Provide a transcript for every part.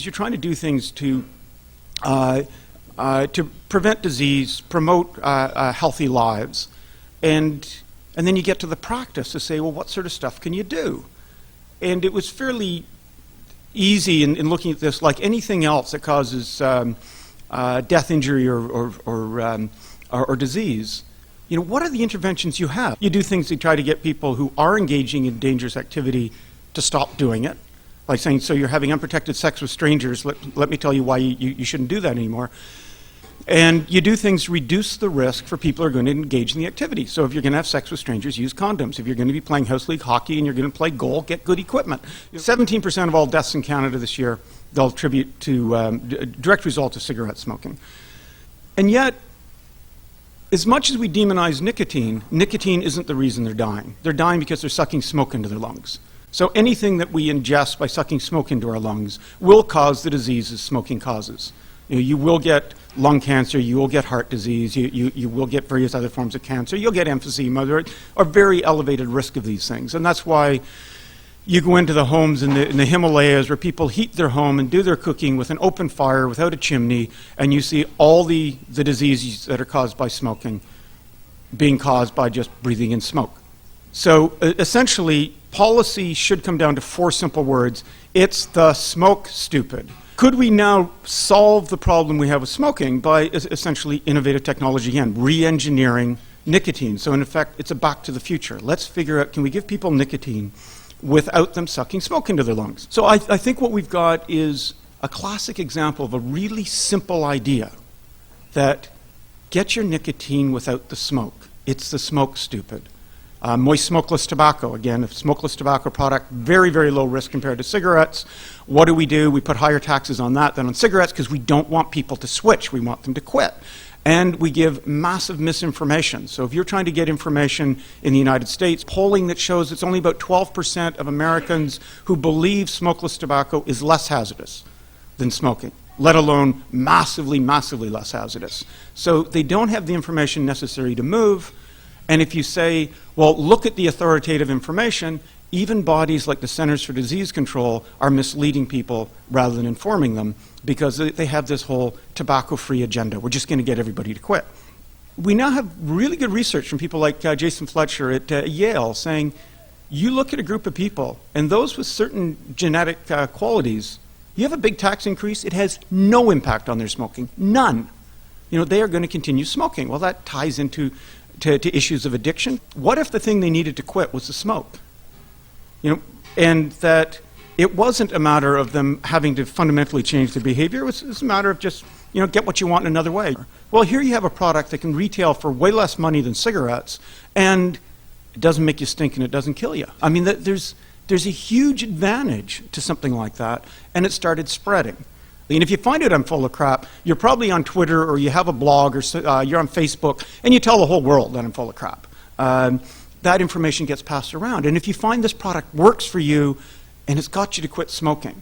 You're trying to do things to prevent disease, promote healthy lives, and then you get to the practice to say, well, what sort of stuff can you do? And it was fairly easy in looking at this, like anything else that causes death, injury, or disease. You know, what are the interventions you have? You do things to try to get people who are engaging in dangerous activity to stop doing it. Like saying, so you're having unprotected sex with strangers, let me tell you why you shouldn't do that anymore. And you do things to reduce the risk for people who are going to engage in the activity. So if you're going to have sex with strangers, use condoms. If you're going to be playing house league hockey and you're going to play goal, get good equipment. 17% of all deaths in Canada this year, they'll attribute to direct result of cigarette smoking. And yet, as much as we demonize nicotine, nicotine isn't the reason they're dying. They're dying because they're sucking smoke into their lungs. So anything that we ingest by sucking smoke into our lungs will cause the diseases smoking causes. You will get lung cancer, you will get heart disease, you will get various other forms of cancer, you'll get emphysema. There are very elevated risk of these things. And that's why you go into the homes in the Himalayas where people heat their home and do their cooking with an open fire without a chimney, and you see all the diseases that are caused by smoking being caused by just breathing in smoke. So essentially, policy should come down to 4 simple words. It's the smoke stupid. Could we now solve the problem we have with smoking by essentially innovative technology again, re-engineering nicotine? So in effect, it's a back to the future. Let's figure out, can we give people nicotine without them sucking smoke into their lungs? So I think what we've got is a classic example of a really simple idea that get your nicotine without the smoke. It's the smoke stupid. Moist smokeless tobacco, again, a smokeless tobacco product, very, very low risk compared to cigarettes. What do? We put higher taxes on that than on cigarettes because we don't want people to switch. We want them to quit. And we give massive misinformation. So if you're trying to get information in the United States, polling that shows it's only about 12% of Americans who believe smokeless tobacco is less hazardous than smoking, let alone massively, massively less hazardous. So they don't have the information necessary to move. And if you say, well, look at the authoritative information, even bodies like the Centers for Disease Control are misleading people rather than informing them because they have this whole tobacco-free agenda. We're just going to get everybody to quit. We now have really good research from people like Jason Fletcher at Yale saying, you look at a group of people, and those with certain genetic qualities, you have a big tax increase, it has no impact on their smoking, none. You know, they are going to continue smoking. Well, that ties into to issues of addiction. What if the thing they needed to quit was the smoke? You know, and that it wasn't a matter of them having to fundamentally change their behavior. It was a matter of just, you know, get what you want in another way. Well, here you have a product that can retail for way less money than cigarettes, and it doesn't make you stink and it doesn't kill you. I mean, there's a huge advantage to something like that, and it started spreading. And if you find out I'm full of crap, you're probably on Twitter or you have a blog or you're on Facebook and you tell the whole world that I'm full of crap. That information gets passed around. And if you find this product works for you and it's got you to quit smoking,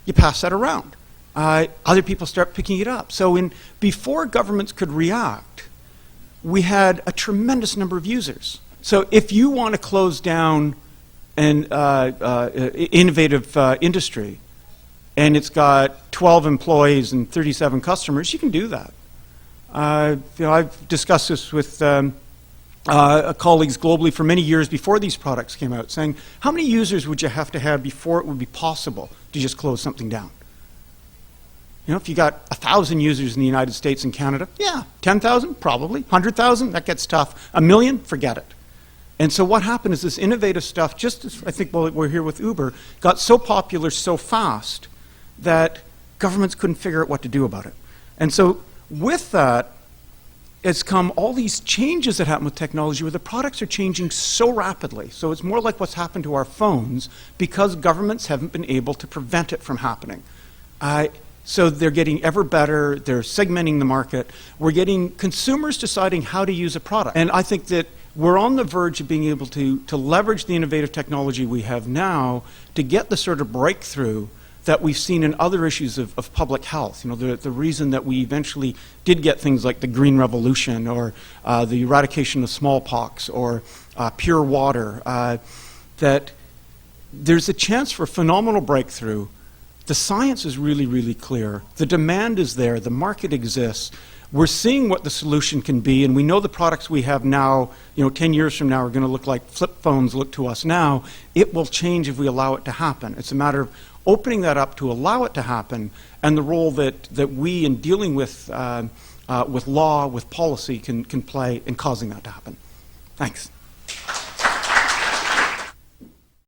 you pass that around. Other people start picking it up. So before governments could react, we had a tremendous number of users. So if you want to close down an innovative industry, and it's got 12 employees and 37 customers, you can do that. You know, I've discussed this with colleagues globally for many years before these products came out, saying, how many users would you have to have before it would be possible to just close something down? You know, if you got 1,000 users in the United States and Canada, yeah, 10,000, probably, 100,000, that gets tough. 1 million, forget it. And so what happened is this innovative stuff, just as I think we're here with Uber, got so popular so fast that governments couldn't figure out what to do about it. And so with that, it's come all these changes that happen with technology where the products are changing so rapidly. So it's more like what's happened to our phones because governments haven't been able to prevent it from happening. So they're getting ever better, they're segmenting the market. We're getting consumers deciding how to use a product. And I think that we're on the verge of being able to leverage the innovative technology we have now to get the sort of breakthrough that we've seen in other issues of public health. You know, the reason that we eventually did get things like the Green Revolution or the eradication of smallpox or pure water, that there's a chance for phenomenal breakthrough The science is really, really clear. The demand is there. The market exists. We're seeing what the solution can be, and we know the products we have now, 10 years from now are going to look like flip phones look to us now. It will change if we allow it to happen. It's a matter of opening that up to allow it to happen, and the role that we in dealing with law, with policy can play in causing that to happen. Thanks.